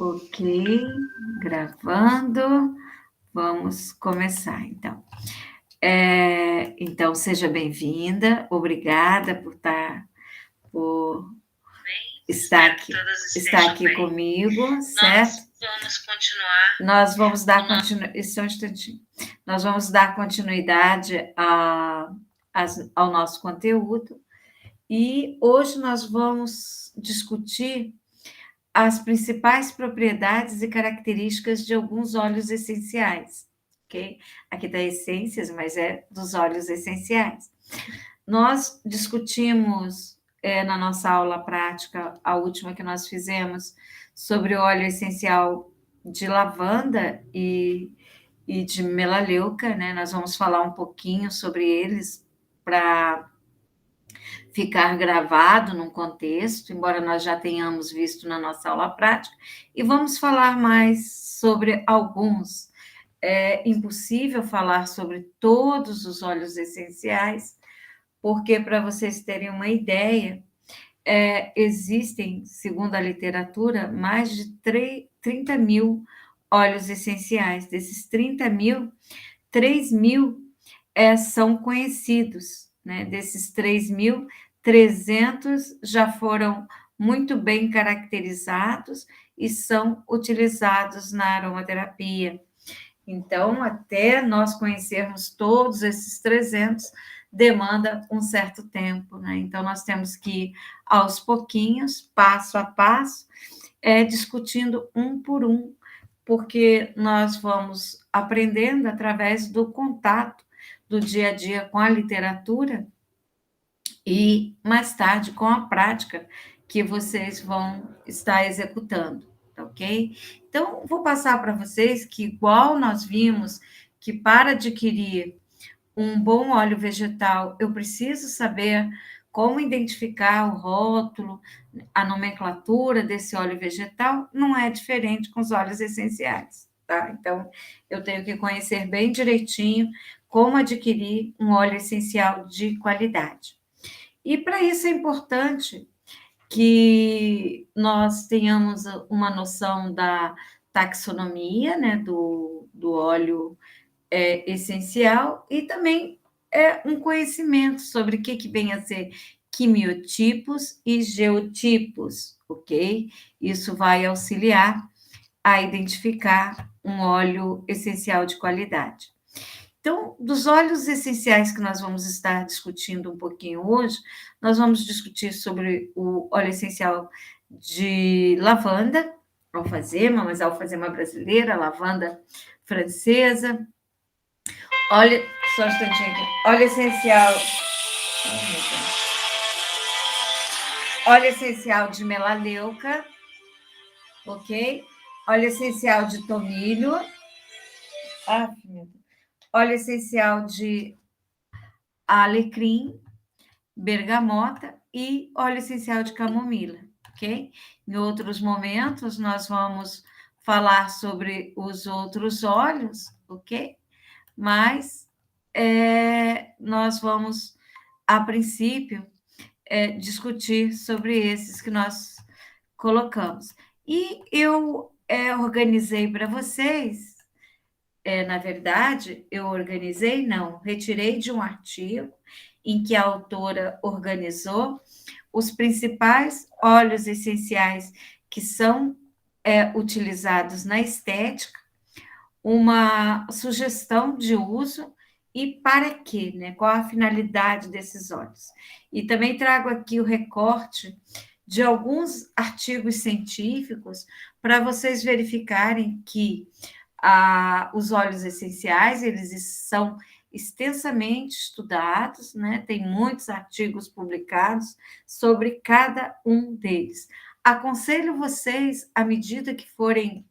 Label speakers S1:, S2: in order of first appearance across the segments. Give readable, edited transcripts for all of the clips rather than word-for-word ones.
S1: Ok, gravando. Vamos começar, então. Então, seja bem-vinda, obrigada por estar aqui comigo, certo?
S2: Vamos continuar.
S1: Nós vamos dar continuidade. Só um instantinho. Nós vamos dar continuidade ao nosso conteúdo. E hoje nós vamos discutir as principais propriedades e características de alguns óleos essenciais, ok? Aqui está essências, mas é dos óleos essenciais. Nós discutimos na nossa aula prática, a última que nós fizemos, sobre o óleo essencial de lavanda e de melaleuca, né? Nós vamos falar um pouquinho sobre eles para ficar gravado num contexto, embora nós já tenhamos visto na nossa aula prática, e vamos falar mais sobre alguns. É impossível falar sobre todos os óleos essenciais, porque, para vocês terem uma ideia, existem, segundo a literatura, mais de 30 mil óleos essenciais. Desses 30 mil, 3 mil são conhecidos, né? Desses 3.000, 300 já foram muito bem caracterizados e são utilizados na aromaterapia. Então, até nós conhecermos todos esses 300, demanda um certo tempo, né? Então, nós temos que ir aos pouquinhos, passo a passo, discutindo um por um, porque nós vamos aprendendo através do contato do dia a dia com a literatura e mais tarde com a prática que vocês vão estar executando, tá ok? Então, vou passar para vocês que, igual nós vimos, que para adquirir um bom óleo vegetal, eu preciso saber como identificar o rótulo, a nomenclatura desse óleo vegetal, não é diferente com os óleos essenciais, tá? Então, eu tenho que conhecer bem direitinho como adquirir um óleo essencial de qualidade. E para isso é importante que nós tenhamos uma noção da taxonomia, né, do óleo essencial e também um conhecimento sobre o que vem a ser quimiotipos e geotipos, ok? Isso vai auxiliar a identificar um óleo essencial de qualidade. Então, dos óleos essenciais que nós vamos estar discutindo um pouquinho hoje, nós vamos discutir sobre o óleo essencial de lavanda, alfazema, mas alfazema brasileira, lavanda francesa. Óleo, só um instantinho aqui. Óleo essencial. Óleo essencial de melaleuca, ok? Óleo essencial de tomilho. Meu Deus. Óleo essencial de alecrim, bergamota e óleo essencial de camomila, ok? Em outros momentos, nós vamos falar sobre os outros óleos, ok? Mas nós vamos, a princípio, discutir sobre esses que nós colocamos. E eu organizei para vocês, na verdade, eu organizei, não, retirei de um artigo em que a autora organizou os principais óleos essenciais que são utilizados na estética, uma sugestão de uso e para quê, né? Qual a finalidade desses óleos. E também trago aqui o recorte de alguns artigos científicos para vocês verificarem que os óleos essenciais, eles são extensamente estudados, né? Tem muitos artigos publicados sobre cada um deles. Aconselho vocês, à medida que forem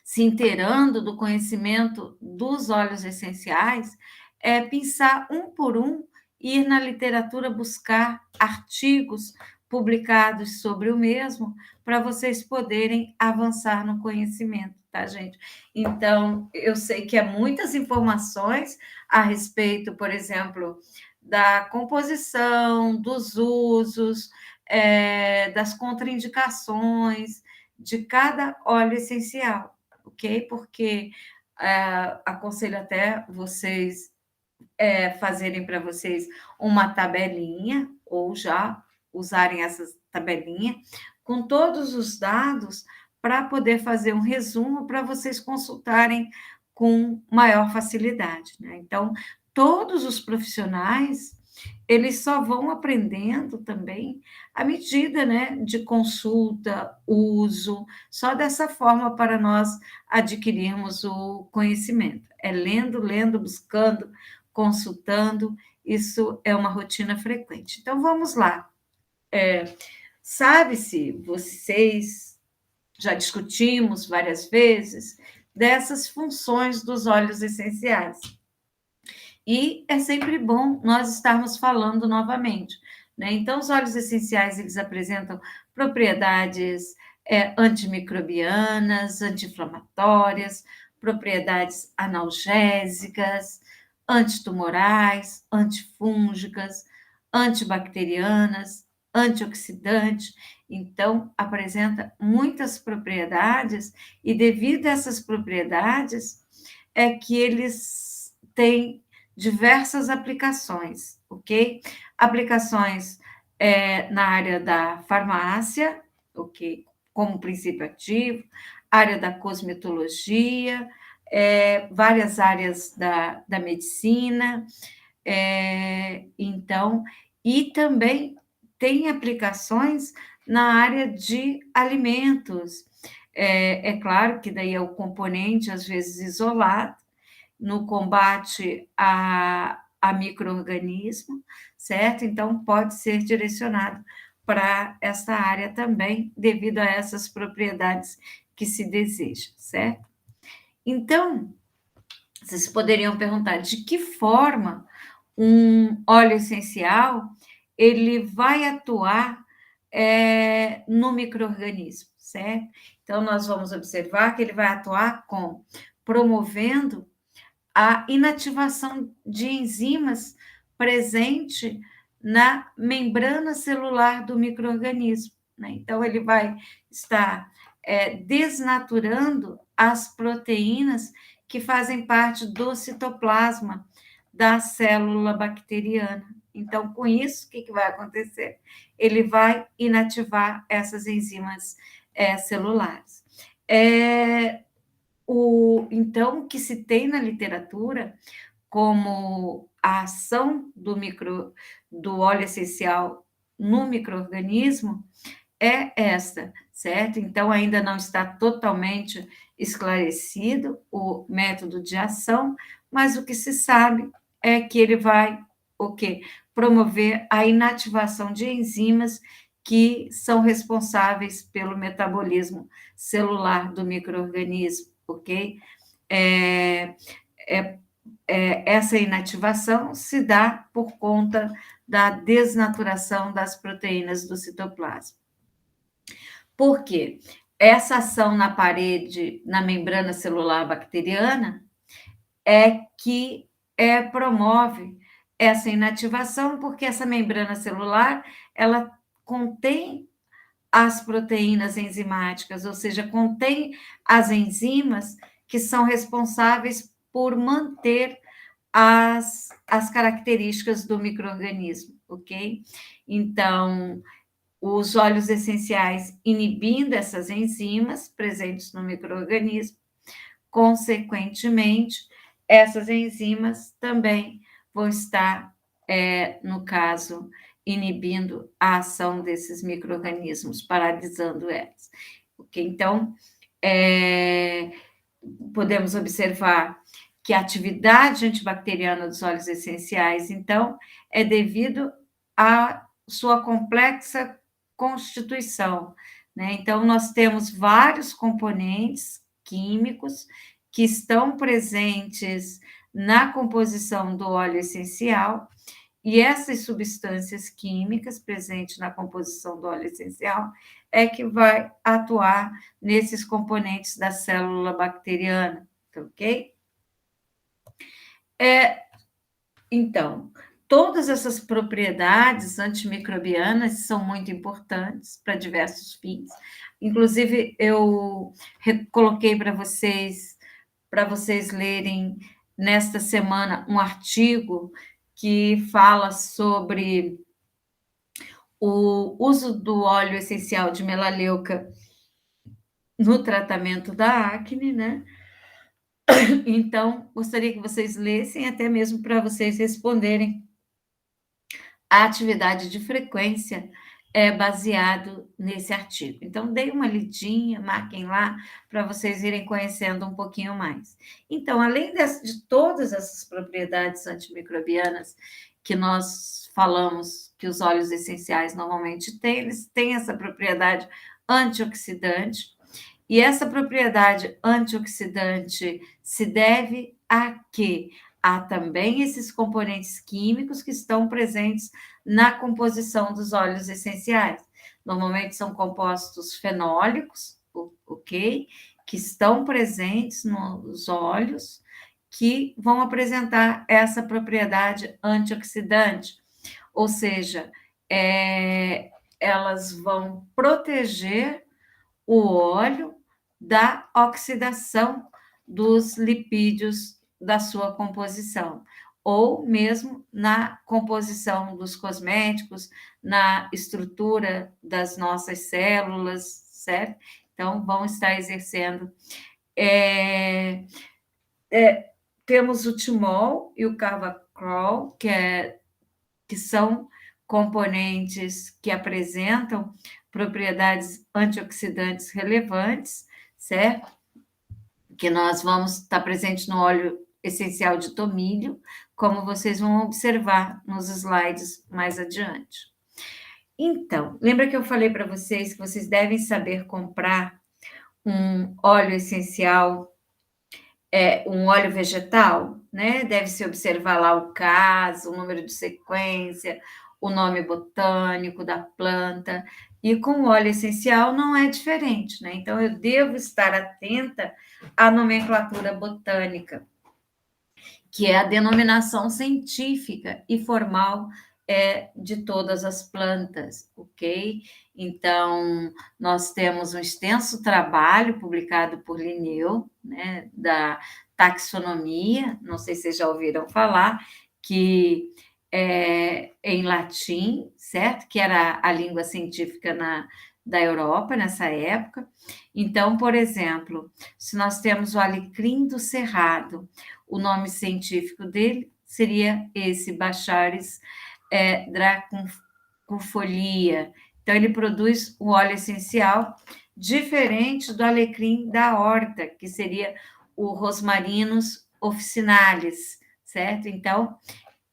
S1: se inteirando do conhecimento dos óleos essenciais, pensar um por um, ir na literatura buscar artigos publicados sobre o mesmo, para vocês poderem avançar no conhecimento, tá, gente? Então, eu sei que é muitas informações a respeito, por exemplo, da composição, dos usos, das contraindicações, de cada óleo essencial, ok? Porque aconselho até vocês fazerem para vocês uma tabelinha, ou já usarem essa tabelinha, com todos os dados, para poder fazer um resumo para vocês consultarem com maior facilidade, né? Então, todos os profissionais, eles só vão aprendendo também à medida, né, de consulta, uso, só dessa forma para nós adquirirmos o conhecimento. É lendo, lendo, buscando, consultando, isso é uma rotina frequente. Então, vamos lá. Sabe-se, vocês já discutimos várias vezes dessas funções dos óleos essenciais. E é sempre bom nós estarmos falando novamente, né? Então, os óleos essenciais, eles apresentam propriedades antimicrobianas, anti-inflamatórias, propriedades analgésicas, antitumorais, antifúngicas, antibacterianas, antioxidantes. Então, apresenta muitas propriedades, e devido a essas propriedades, é que eles têm diversas aplicações, ok? Aplicações na área da farmácia, ok? Como princípio ativo, área da cosmetologia, várias áreas da medicina, então, e também tem aplicações na área de alimentos. É claro que daí é o componente, às vezes, isolado, no combate a micro-organismo, certo? Então, pode ser direcionado para essa área também, devido a essas propriedades que se deseja, certo? Então, vocês poderiam perguntar de que forma um óleo essencial ele vai atuar no micro-organismo, certo? Então, nós vamos observar que ele vai atuar promovendo a inativação de enzimas presente na membrana celular do micro-organismo, né? Então, ele vai estar desnaturando as proteínas que fazem parte do citoplasma da célula bacteriana. Então, com isso, o que vai acontecer? Ele vai inativar essas enzimas celulares. Então, o que se tem na literatura como a ação do óleo essencial no micro-organismo é esta, certo? Então, ainda não está totalmente esclarecido o método de ação, mas o que se sabe é que ele vai, o quê? Promover a inativação de enzimas que são responsáveis pelo metabolismo celular do micro-organismo, ok? É, é, essa inativação se dá por conta da desnaturação das proteínas do citoplasma. Por quê? Essa ação na parede, na membrana celular bacteriana, é que promove essa inativação, porque essa membrana celular, ela contém as proteínas enzimáticas, ou seja, contém as enzimas que são responsáveis por manter as características do micro-organismo, ok? Então, os óleos essenciais inibindo essas enzimas presentes no micro-organismo, consequentemente, essas enzimas também vão estar, no caso, inibindo a ação desses micro-organismos, paralisando elas. Okay? Então, podemos observar que a atividade antibacteriana dos óleos essenciais, então, é devido à sua complexa constituição, né? Então, nós temos vários componentes químicos que estão presentes na composição do óleo essencial, e essas substâncias químicas presentes na composição do óleo essencial é que vai atuar nesses componentes da célula bacteriana, ok? Então, todas essas propriedades antimicrobianas são muito importantes para diversos fins. inclusive, eu coloquei para vocês lerem nesta semana um artigo que fala sobre o uso do óleo essencial de melaleuca no tratamento da acne, né? Então, gostaria que vocês lessem, até mesmo para vocês responderem. A atividade de frequência é baseado nesse artigo. Então, dei uma lidinha, marquem lá para vocês irem conhecendo um pouquinho mais. Então, além de todas essas propriedades antimicrobianas que nós falamos que os óleos essenciais normalmente têm, eles têm essa propriedade antioxidante. E essa propriedade antioxidante se deve a quê? Há também esses componentes químicos que estão presentes na composição dos óleos essenciais. Normalmente são compostos fenólicos, ok? Que estão presentes nos óleos, que vão apresentar essa propriedade antioxidante, ou seja, elas vão proteger o óleo da oxidação dos lipídios da sua composição, ou mesmo na composição dos cosméticos, na estrutura das nossas células, certo? Então, vão estar exercendo. Temos o timol e o carvacrol, que são componentes que apresentam propriedades antioxidantes relevantes, certo? Que nós vamos estar presente no óleo essencial de tomilho, como vocês vão observar nos slides mais adiante. Então, lembra que eu falei para vocês que vocês devem saber comprar um óleo essencial, um óleo vegetal, né? Deve-se observar lá o caso, o número de sequência, o nome botânico da planta, e com o óleo essencial não é diferente, né? Então, eu devo estar atenta à nomenclatura botânica, que é a denominação científica e formal de todas as plantas, ok? Então, nós temos um extenso trabalho publicado por Linneu, né, da taxonomia, não sei se vocês já ouviram falar, que é em latim, certo? Que era a língua científica da Europa nessa época. Então, por exemplo, se nós temos o alecrim do cerrado, o nome científico dele seria esse, Baccharis dracunfolia. Então, ele produz o óleo essencial diferente do alecrim da horta, que seria o Rosmarinus officinalis, certo? Então,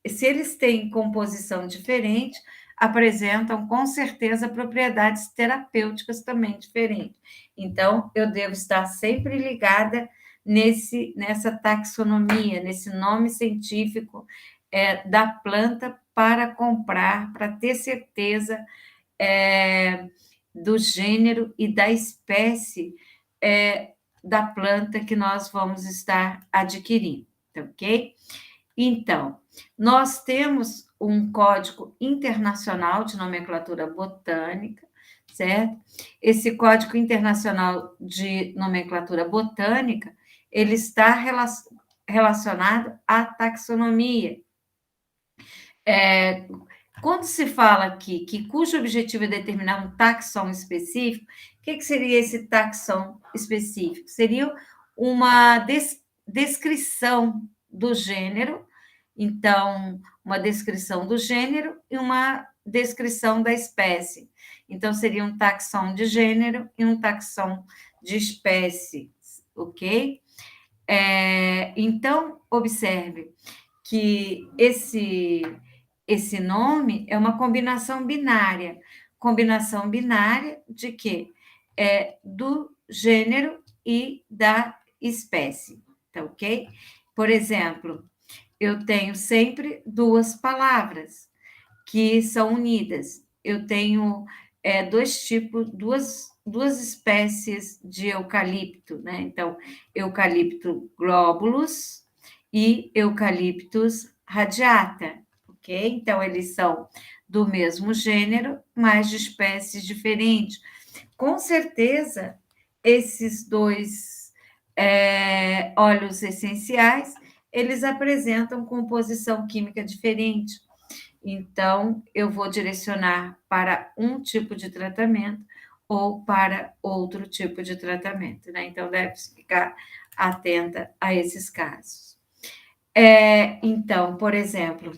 S1: se eles têm composição diferente, apresentam com certeza propriedades terapêuticas também diferentes. Então, eu devo estar sempre ligada nessa taxonomia, nesse nome científico da planta para comprar, para ter certeza do gênero e da espécie da planta que nós vamos estar adquirindo, ok? Então, nós temos um código internacional de nomenclatura botânica, certo? Esse código internacional de nomenclatura botânica, ele está relacionado à taxonomia. Quando se fala aqui que cujo objetivo é determinar um taxon específico, o que seria esse taxon específico? Seria uma descrição do gênero, então, uma descrição do gênero e uma descrição da espécie. Então, seria um taxon de gênero e um taxon de espécie, ok? Então, observe que esse nome é uma combinação binária. Combinação binária de quê? Do gênero e da espécie, tá ok? Por exemplo, eu tenho sempre duas palavras que são unidas. Eu tenho duas espécies de eucalipto, né? Então, eucalipto globulus e eucaliptus radiata, ok? Então, eles são do mesmo gênero, mas de espécies diferentes. com certeza, esses dois óleos essenciais, eles apresentam composição química diferente. Então, eu vou direcionar para um tipo de tratamento ou para outro tipo de tratamento, né? Então, deve ficar atenta a esses casos. Então, por exemplo,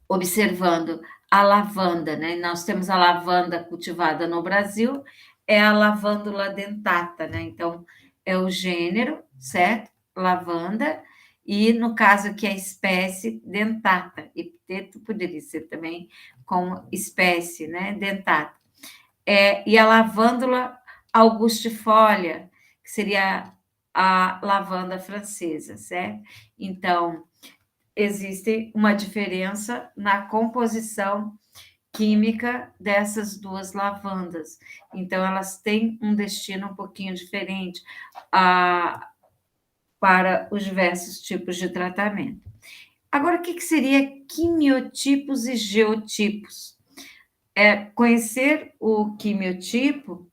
S1: observando a lavanda, né? Nós temos a lavanda cultivada no Brasil, é a lavândula dentata, né? Então, é o gênero, certo? Lavanda, e no caso aqui a espécie dentata, epiteto poderia ser também como espécie, né? Dentata. E a lavândula augustifolia, que seria a lavanda francesa, certo? Então, existe uma diferença na composição química dessas duas lavandas. Então, elas têm um destino um pouquinho diferente para os diversos tipos de tratamento. Agora, o que seria quimiotipos e geotipos? Conhecer o quimiotipo,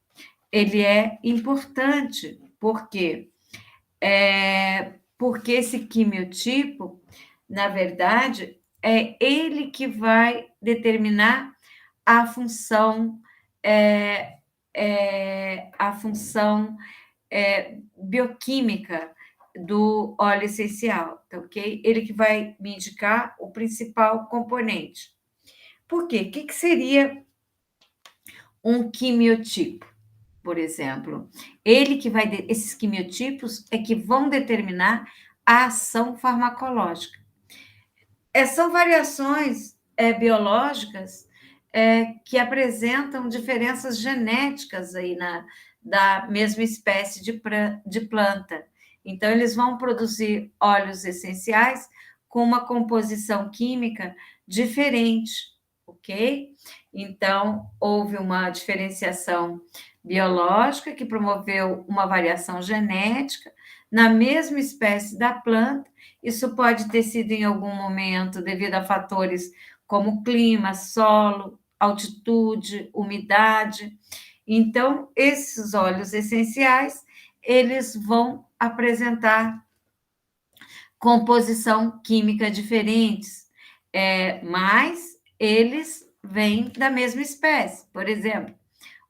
S1: ele é importante, porque porque esse quimiotipo, na verdade, é ele que vai determinar a função, a função bioquímica do óleo essencial, tá ok? Ele que vai me indicar o principal componente. Por quê? O que seria um quimiotipo, por exemplo? Ele que vai, esses quimiotipos é que vão determinar a ação farmacológica. São variações biológicas que apresentam diferenças genéticas aí da mesma espécie de planta. Então, eles vão produzir óleos essenciais com uma composição química diferente, ok? Então, houve uma diferenciação biológica que promoveu uma variação genética na mesma espécie da planta. Isso pode ter sido em algum momento devido a fatores como clima, solo, altitude, umidade. Então, esses óleos essenciais, eles vão apresentar composição química diferentes, mas eles vêm da mesma espécie. Por exemplo,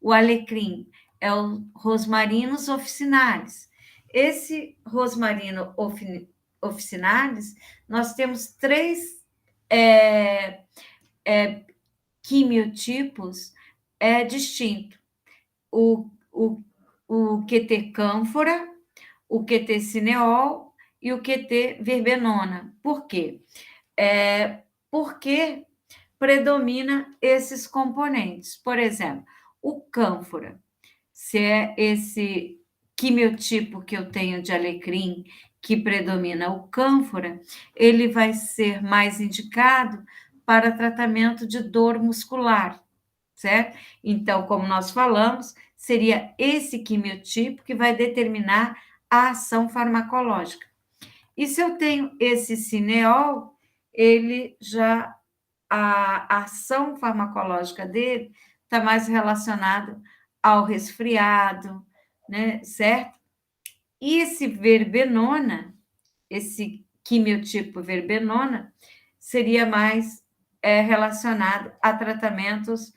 S1: o alecrim é o Rosmarinus officinalis. Esse Rosmarino officinalis, nós temos 3 quimiotipos distintos. O QT cânfora, o QT cineol e o QT verbenona. Por quê? Porque predomina esses componentes. Por exemplo, o cânfora, se é esse quimiotipo que eu tenho de alecrim que predomina o cânfora, ele vai ser mais indicado para tratamento de dor muscular, certo? Então, como nós falamos, seria esse quimiotipo que vai determinar a ação farmacológica. E se eu tenho esse cineol, ele já, a ação farmacológica dele está mais relacionada ao resfriado, né, certo? E esse verbenona, esse quimiotipo verbenona, seria mais relacionado a tratamentos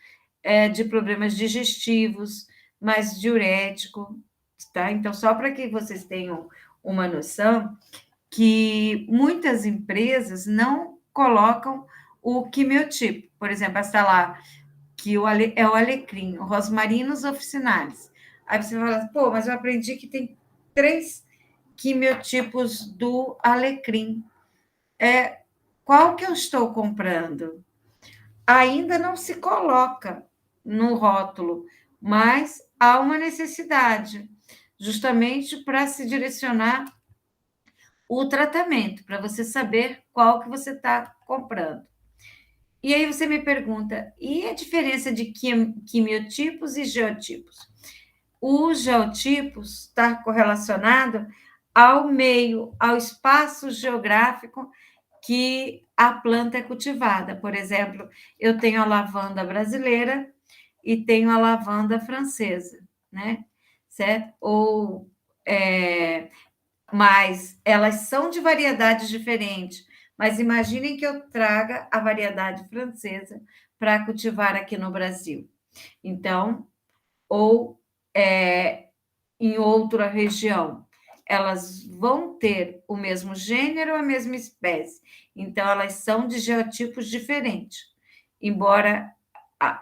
S1: de problemas digestivos, mais diurético, tá? Então, só para que vocês tenham uma noção, que muitas empresas não colocam o quimiotipo. Por exemplo, está lá que é o alecrim, o Rosmarinus officinalis. Aí você fala, pô, mas eu aprendi que tem 3 quimiotipos do alecrim. Qual que eu estou comprando? Ainda não se coloca no rótulo, mas há uma necessidade, justamente para se direcionar o tratamento, para você saber qual que você está comprando. E aí você me pergunta, e a diferença de quimiotipos e geotipos? Os geotipos está correlacionado ao meio, ao espaço geográfico que a planta é cultivada. Por exemplo, eu tenho a lavanda brasileira e tenho a lavanda francesa, né? Certo? Mas elas são de variedades diferentes. Mas imaginem que eu traga a variedade francesa para cultivar aqui no Brasil. Então, ou em outra região, elas vão ter o mesmo gênero, a mesma espécie. Então, elas são de geotipos diferentes, embora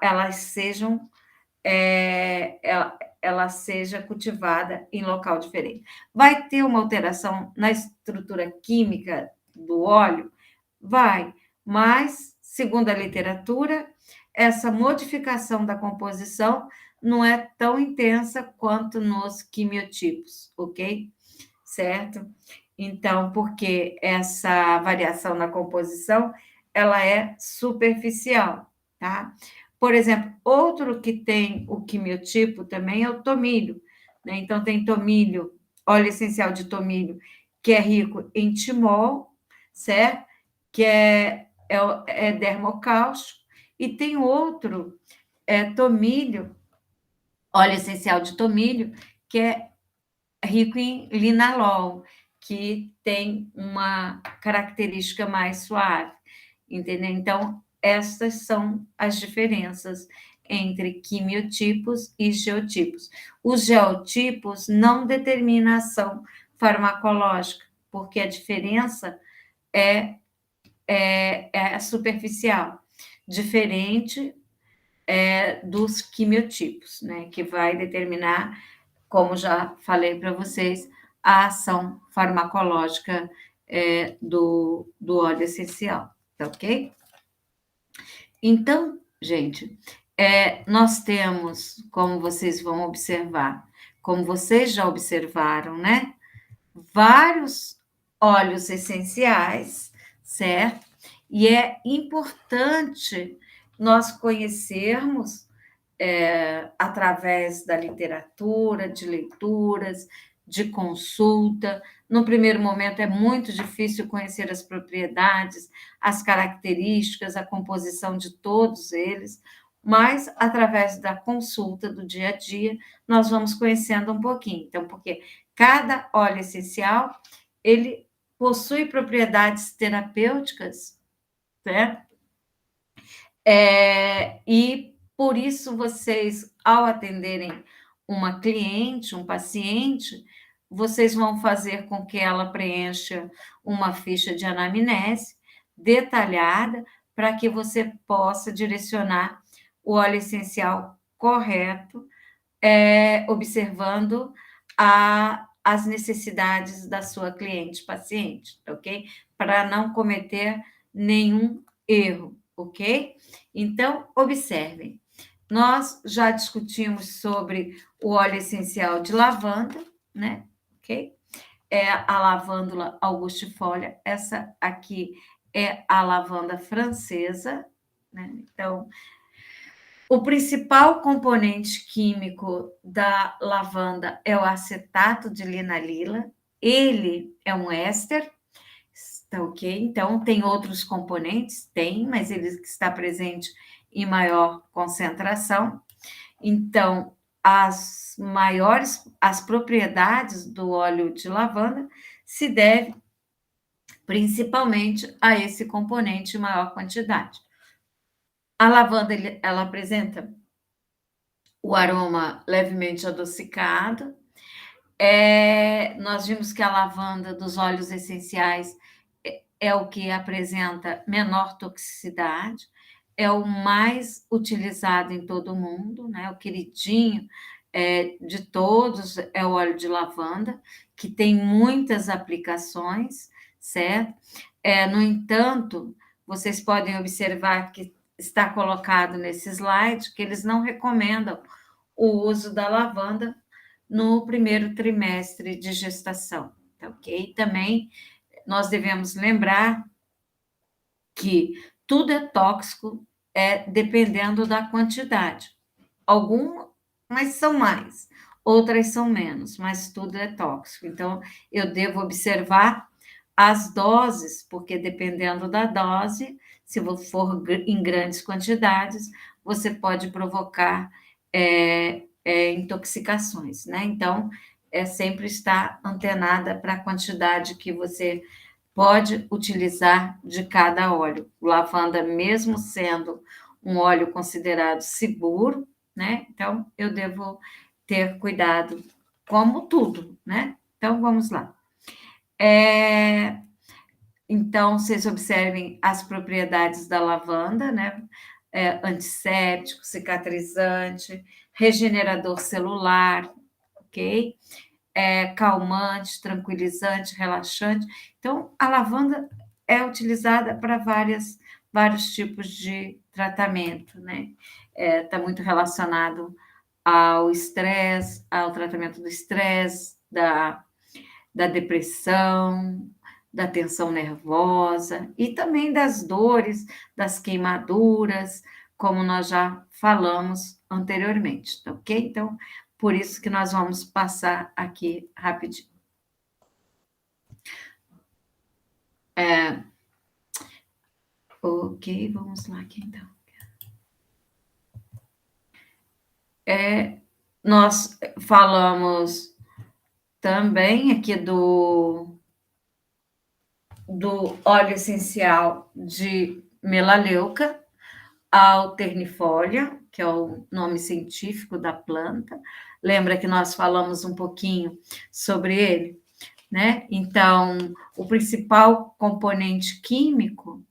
S1: elas sejam ela seja cultivada em local diferente. Vai ter uma alteração na estrutura química do óleo? Vai, mas, segundo a literatura, essa modificação da composição não é tão intensa quanto nos quimiotipos, ok? Certo? Então, porque essa variação na composição, ela é superficial, tá? Por exemplo, outro que tem o quimiotipo também é o tomilho, né? Então, tem tomilho, óleo essencial de tomilho, que é rico em timol, certo? Que é dermocálcico, e tem outro, tomilho, óleo essencial de tomilho, que é rico em linalol, que tem uma característica mais suave, entendeu? Então, estas são as diferenças entre quimiotipos e geotipos. Os geotipos não determinam a ação farmacológica, porque a diferença é superficial, diferente dos quimiotipos, né? Que vai determinar, como já falei para vocês, a ação farmacológica do óleo essencial, tá ok? Então, gente, nós temos, como vocês vão observar, como vocês já observaram, né? Vários óleos essenciais, certo? E é importante nós conhecermos através da literatura, de leituras, de consulta. No primeiro momento, é muito difícil conhecer as propriedades, as características, a composição de todos eles, mas através da consulta do dia a dia, nós vamos conhecendo um pouquinho. Então, porque cada óleo essencial, ele possui propriedades terapêuticas, certo? E por isso vocês, ao atenderem uma cliente, um paciente, vocês vão fazer com que ela preencha uma ficha de anamnese detalhada para que você possa direcionar o óleo essencial correto, observando as necessidades da sua cliente paciente, ok? Para não cometer nenhum erro, ok? Então, observem. Nós já discutimos sobre o óleo essencial de lavanda, né? Ok? É a lavândula augustifolia. Essa aqui é a lavanda francesa, né? Então, o principal componente químico da lavanda é o acetato de linalila. Ele é um éster, tá ok? Então, tem outros componentes? Tem, mas ele está presente em maior concentração. Então, as propriedades do óleo de lavanda se devem principalmente a esse componente em maior quantidade. A lavanda, ela apresenta o aroma levemente adocicado. Nós vimos que a lavanda dos óleos essenciais é o que apresenta menor toxicidade, é o mais utilizado em todo o mundo, né? O queridinho de todos é o óleo de lavanda, que tem muitas aplicações, certo? No entanto, vocês podem observar que está colocado nesse slide que eles não recomendam o uso da lavanda no primeiro trimestre de gestação, tá ok? Também nós devemos lembrar que tudo é tóxico, dependendo da quantidade. Algumas são mais, outras são menos, mas tudo é tóxico. Então, eu devo observar as doses, porque dependendo da dose, se for em grandes quantidades, você pode provocar intoxicações, né? Então, é sempre estar antenada para a quantidade que você pode utilizar de cada óleo. O lavanda, mesmo sendo um óleo considerado seguro, né? Então, eu devo ter cuidado, como tudo, né? Então, vamos lá. Então, vocês observem as propriedades da lavanda, né? Antisséptico, cicatrizante, regenerador celular, ok? Calmante, tranquilizante, relaxante. Então, a lavanda é utilizada para vários tipos de tratamento, né? Está muito relacionado ao estresse, ao tratamento do estresse, da depressão, da tensão nervosa e também das dores, das queimaduras, como nós já falamos anteriormente, tá ok? Então, por isso que nós vamos passar aqui rapidinho. Ok, vamos lá aqui então. Nós falamos também aqui do óleo essencial de melaleuca, alternifolia, que é o nome científico da planta. Lembra que nós falamos um pouquinho sobre ele, né? Então, o principal componente químico,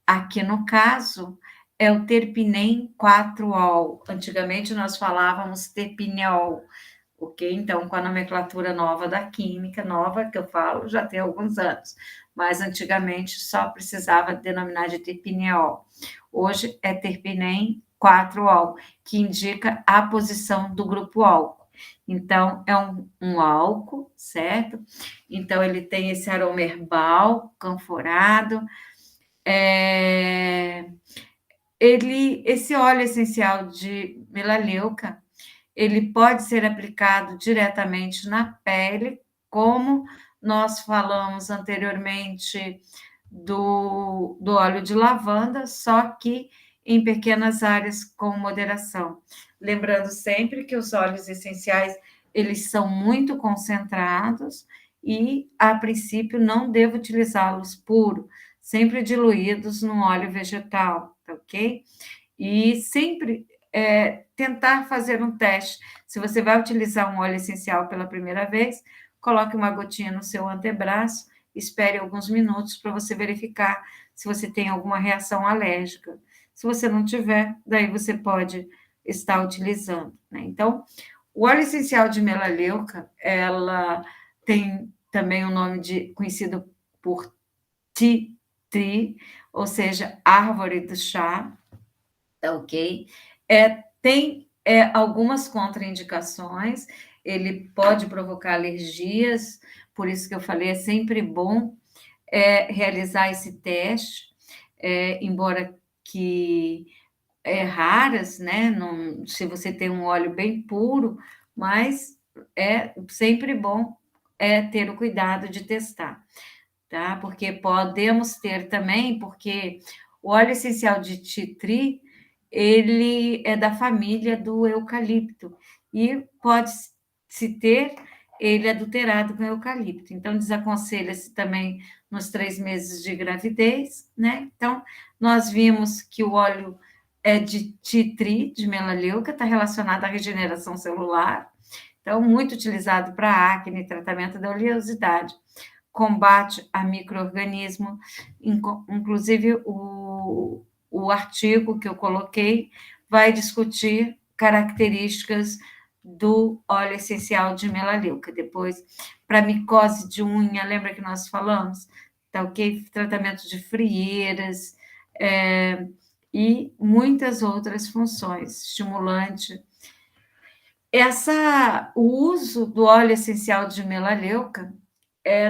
S1: aqui no caso, é o terpinem 4-ol. Antigamente nós falávamos terpineol, ok? Então, com a nomenclatura nova da química, nova que eu falo, já tem alguns anos, mas antigamente só precisava denominar de terpineol. Hoje é terpinem 4-ol, que indica a posição do grupo álcool. Então, é um álcool, certo? Então, ele tem esse aroma herbal, canforado. Esse óleo essencial de melaleuca, ele pode ser aplicado diretamente na pele, como nós falamos anteriormente do óleo de lavanda, só que em pequenas áreas com moderação. Lembrando sempre que os óleos essenciais, eles são muito concentrados e, a princípio, não devo utilizá-los puro, sempre diluídos no óleo vegetal, tá ok? E sempre tentar fazer um teste. Se você vai utilizar um óleo essencial pela primeira vez, coloque uma gotinha no seu antebraço, espere alguns minutos para você verificar se você tem alguma reação alérgica. Se você não tiver, daí você pode estar utilizando, né? Então, o óleo essencial de melaleuca, ela tem também o nome conhecido por tea tree, ou seja, árvore do chá, tá ok? Tem algumas contraindicações, ele pode provocar alergias, por isso que eu falei, é sempre bom realizar esse teste, embora que raras, né? Não, se você tem um óleo bem puro, mas é sempre bom ter o cuidado de testar, tá? Porque podemos ter também, porque o óleo essencial de tea tree, ele é da família do eucalipto e pode-se ter ele adulterado com eucalipto. Então, desaconselha-se também nos 3 meses de gravidez, né? Então, nós vimos que o óleo de tea tree, de melaleuca, está relacionado à regeneração celular, então, muito utilizado para acne, tratamento da oleosidade, combate a micro-organismo, inclusive o artigo que eu coloquei vai discutir características do óleo essencial de melaleuca. Depois, para micose de unha, lembra que nós falamos? Tá ok? Tratamento de frieiras, e muitas outras funções, estimulante. O uso do óleo essencial de melaleuca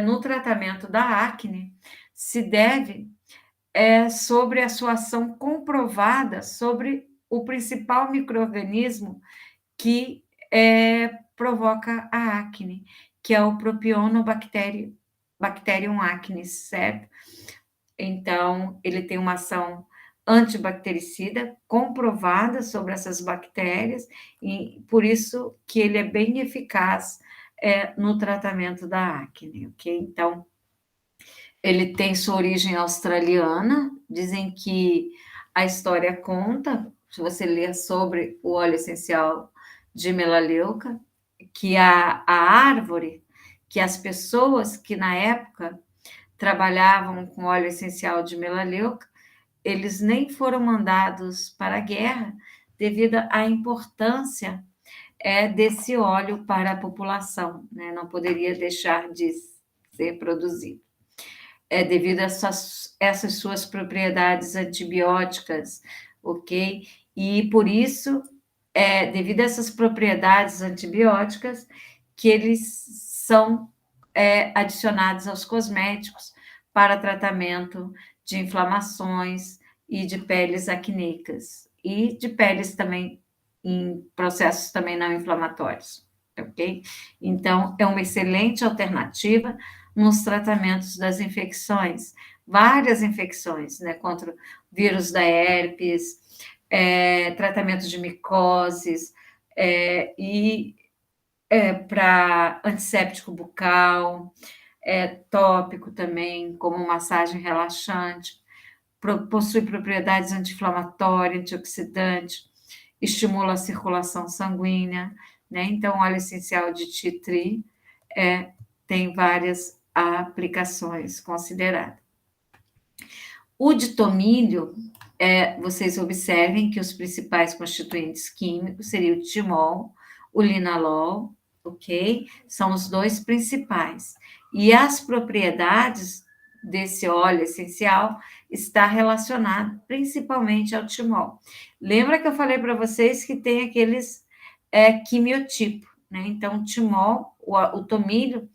S1: no tratamento da acne se deve sobre a sua ação comprovada sobre o principal micro-organismo que provoca a acne, que é o Propionibacterium acnes, certo? Então, ele tem uma ação antibactericida comprovada sobre essas bactérias, e por isso que ele é bem eficaz no tratamento da acne, ok? Então, ele tem sua origem australiana, dizem que a história conta, se você ler sobre o óleo essencial de melaleuca, que a árvore, que as pessoas que na época trabalhavam com óleo essencial de melaleuca, eles nem foram mandados para a guerra devido à importância desse óleo para a população, né? Não poderia deixar de ser produzido. Devido a essas suas propriedades antibióticas, ok? E por isso, devido a essas propriedades antibióticas, que eles são adicionados aos cosméticos para tratamento de inflamações e de peles acneicas e de peles também em processos também não inflamatórios, ok? Então, é uma excelente alternativa nos tratamentos das infecções, várias infecções, né, contra o vírus da herpes, tratamento de micoses, e para antisséptico bucal, tópico também, como massagem relaxante, possui propriedades anti-inflamatórias, antioxidante, estimula a circulação sanguínea, né? Então, óleo essencial de tea tree tem várias aplicações consideradas. O de tomilho, vocês observem que os principais constituintes químicos seriam o timol, o linalol, ok? São os dois principais. E as propriedades desse óleo essencial está relacionado principalmente ao timol. Lembra que eu falei para vocês que tem aqueles quimiotipo, né? Então, o timol, o tomilho,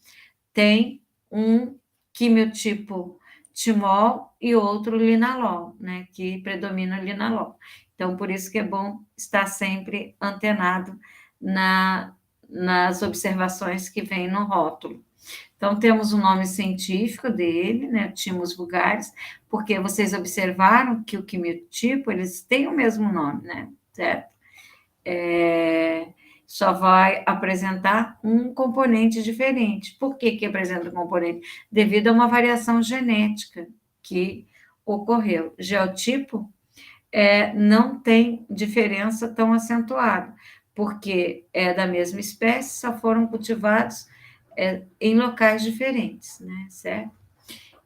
S1: tem um quimiotipo timol e outro linalol, né, que predomina o linalol. Então, por isso que é bom estar sempre antenado nas observações que vem no rótulo. Então, temos o nome científico dele, né, Thymus vulgaris, porque vocês observaram que o quimiotipo, eles têm o mesmo nome, né, certo? Só vai apresentar um componente diferente. Por que apresenta um componente? Devido a uma variação genética que ocorreu. Geotipo não tem diferença tão acentuada, porque é da mesma espécie, só foram cultivados em locais diferentes, né? Certo?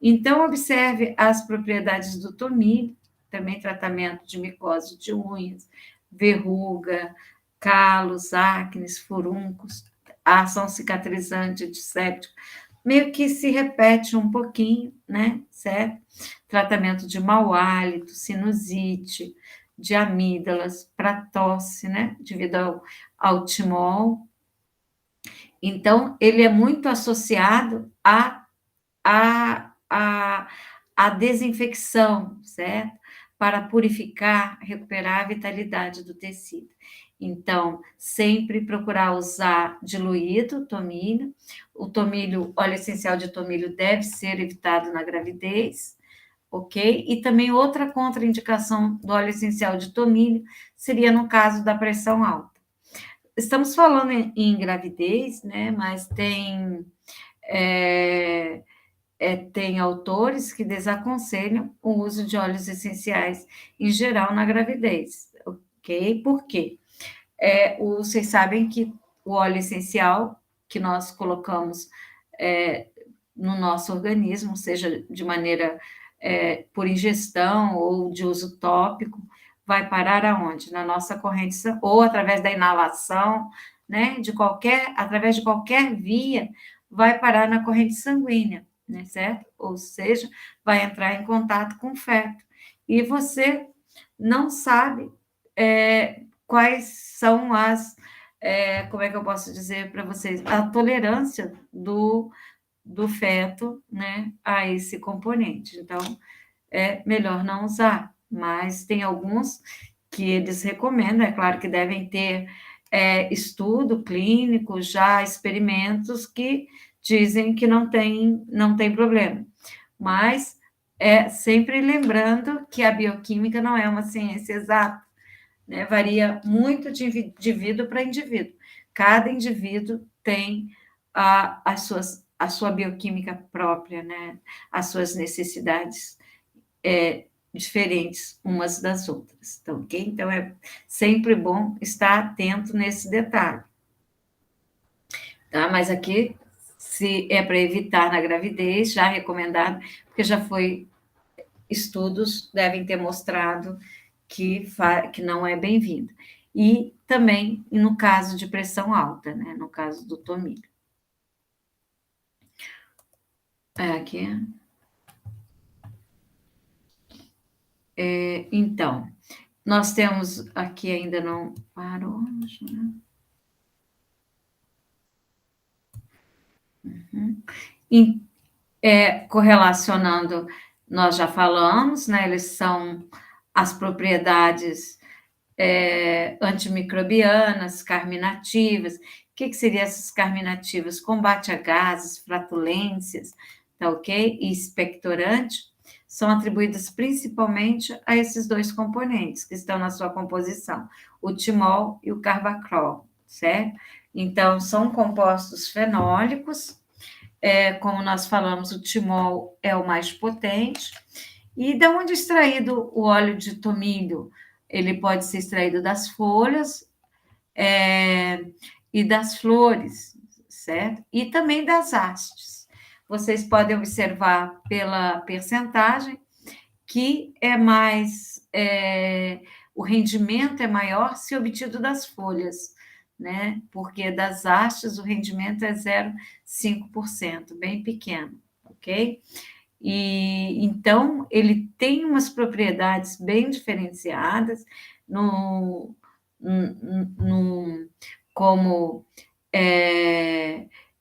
S1: Então, observe as propriedades do tomilho, também tratamento de micose de unhas, verruga, calos, acnes, furuncos, a ação cicatrizante, antisséptica, meio que se repete um pouquinho, né? Certo? Tratamento de mau hálito, sinusite, de amígdalas, para tosse, né? Devido ao timol. Então, ele é muito associado a desinfecção, certo? Para purificar, recuperar a vitalidade do tecido. Então, sempre procurar usar diluído tomilho. O tomilho, óleo essencial de tomilho deve ser evitado na gravidez, ok? E também outra contraindicação do óleo essencial de tomilho seria no caso da pressão alta. Estamos falando em gravidez, né? Mas tem autores que desaconselham o uso de óleos essenciais em geral na gravidez, ok? Por quê? Vocês sabem que o óleo essencial que nós colocamos no nosso organismo, seja de maneira por ingestão ou de uso tópico, vai parar aonde? Na nossa corrente, ou através da inalação, né? Através de qualquer via, vai parar na corrente sanguínea, né? Certo? Ou seja, vai entrar em contato com o feto. E você não sabe quais são como é que eu posso dizer para vocês, a tolerância do feto, né, a esse componente. Então, é melhor não usar, mas tem alguns que eles recomendam, é claro que devem ter estudo clínico, já experimentos que dizem que não tem problema, mas sempre lembrando que a bioquímica não é uma ciência exata, né? Varia muito de indivíduo para indivíduo. Cada indivíduo tem a sua bioquímica própria, né? As suas necessidades diferentes umas das outras, tá ok? Então, é sempre bom estar atento nesse detalhe, tá? Mas aqui, se é para evitar na gravidez, já recomendado, porque já foi, estudos devem ter mostrado que não é bem-vindo. E também no caso de pressão alta, né? No caso do tomilho. Aqui. Então, nós temos aqui ainda não parou. Correlacionando, nós já falamos, né? Eles são as propriedades antimicrobianas, carminativas. O que seriam essas carminativas? Combate a gases, flatulências, tá ok? E expectorante são atribuídas principalmente a esses dois componentes que estão na sua composição, o timol e o carbacrol, certo? Então, são compostos fenólicos, como nós falamos, o timol é o mais potente. E de onde é extraído o óleo de tomilho? Ele pode ser extraído das folhas e das flores, certo? E também das hastes. Vocês podem observar pela percentagem que o rendimento é maior se obtido das folhas, né? Porque das hastes o rendimento é 0,5%, bem pequeno, ok? E então ele tem umas propriedades bem diferenciadas no como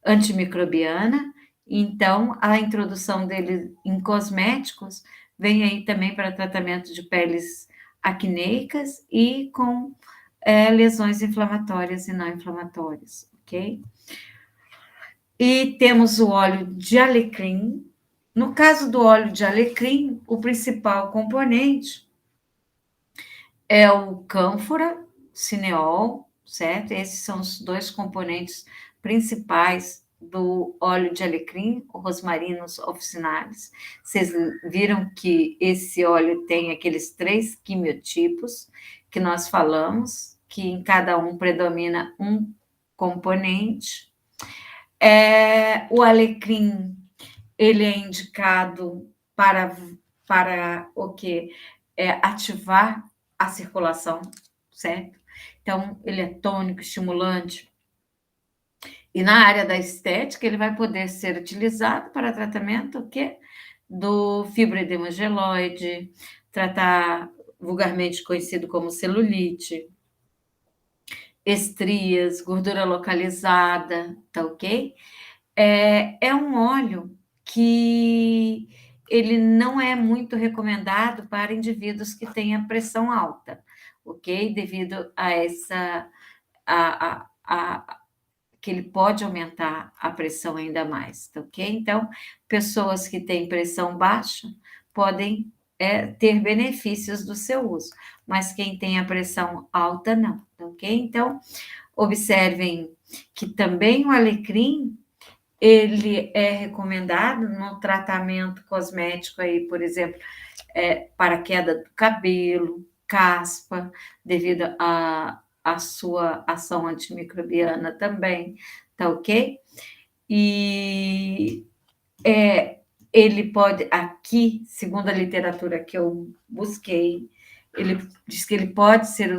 S1: antimicrobiana. Então, a introdução dele em cosméticos vem aí também para tratamento de peles acneicas e com lesões inflamatórias e não inflamatórias, ok? E temos o óleo de alecrim. No caso do óleo de alecrim, o principal componente é o cânfora, cineol, certo? Esses são os dois componentes principais do óleo de alecrim, o Rosmarinus officinalis. Vocês viram que esse óleo tem aqueles 3 quimiotipos que nós falamos, que em cada um predomina um componente. O alecrim, ele é indicado para o quê? Ativar a circulação, certo? Então, ele é tônico, estimulante. E na área da estética, ele vai poder ser utilizado para tratamento o quê? Do fibroedema geloide, tratar vulgarmente conhecido como celulite, estrias, gordura localizada, tá ok? É um óleo que ele não é muito recomendado para indivíduos que tenham pressão alta, ok? Devido a essa, que ele pode aumentar a pressão ainda mais, tá ok? Então, pessoas que têm pressão baixa podem ter benefícios do seu uso, mas quem tem a pressão alta, não, tá ok? Então, observem que também o alecrim ele é recomendado no tratamento cosmético aí, por exemplo, para queda do cabelo, caspa, devido à sua ação antimicrobiana também, tá ok? E ele pode, aqui, segundo a literatura que eu busquei, ele diz que ele pode ser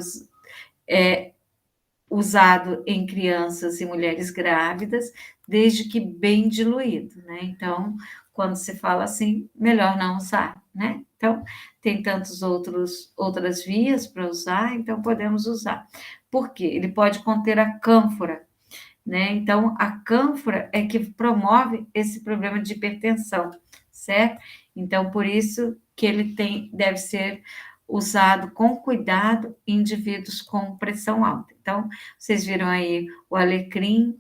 S1: usado em crianças e mulheres grávidas, desde que bem diluído, né? Então, quando se fala assim, melhor não usar, né? Então, tem outras vias para usar, então podemos usar. Por quê? Ele pode conter a cânfora, né? Então, a cânfora é que promove esse problema de hipertensão, certo? Então, por isso que ele deve ser usado com cuidado em indivíduos com pressão alta. Então, vocês viram aí o alecrim,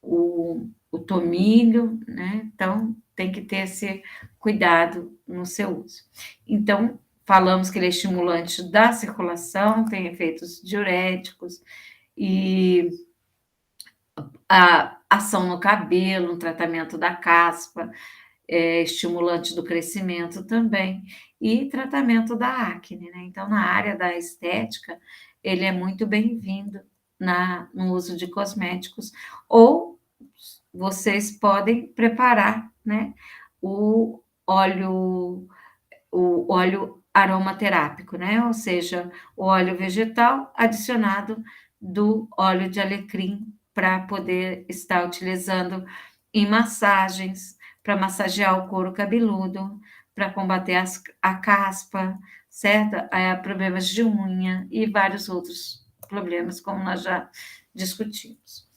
S1: o tomilho, né? Então, tem que ter esse cuidado no seu uso. Então, falamos que ele é estimulante da circulação, tem efeitos diuréticos e a ação no cabelo, no tratamento da caspa, estimulante do crescimento também, e tratamento da acne, né? Então, na área da estética, ele é muito bem-vindo no uso de cosméticos, ou vocês podem preparar, né, o óleo, o óleo aromaterápico, né? Ou seja, o óleo vegetal adicionado do óleo de alecrim para poder estar utilizando em massagens, para massagear o couro cabeludo, para combater a caspa, certo? Problemas de unha e vários outros problemas, como nós já discutimos.